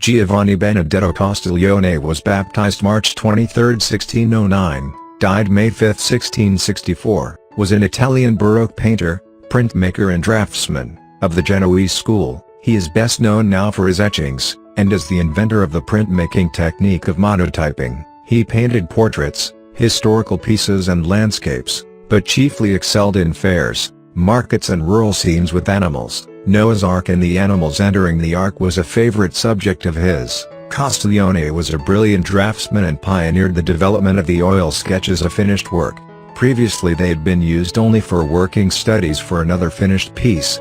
Giovanni Benedetto Castiglione was baptized March 23, 1609, died May 5, 1664, was an Italian Baroque painter, printmaker and draftsman, of the Genoese school. He is best known now for his etchings, and as the inventor of the printmaking technique of monotyping. He painted portraits, historical pieces and landscapes, but chiefly excelled in fairs, markets and rural scenes with animals. Noah's Ark and the animals entering the Ark was a favorite subject of his. Castiglione was a brilliant draftsman and pioneered the development of the oil sketch as a finished work. Previously they had been used only for working studies for another finished piece.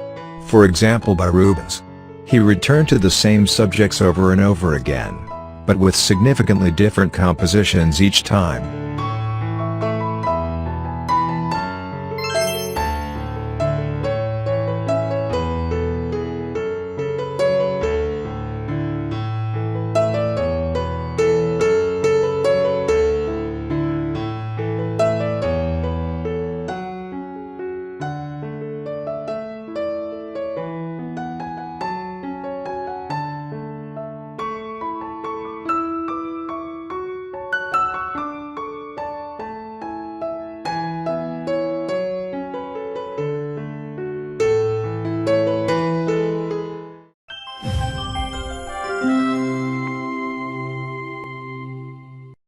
For example by Rubens. He returned to the same subjects over and over again, but with significantly different compositions each time.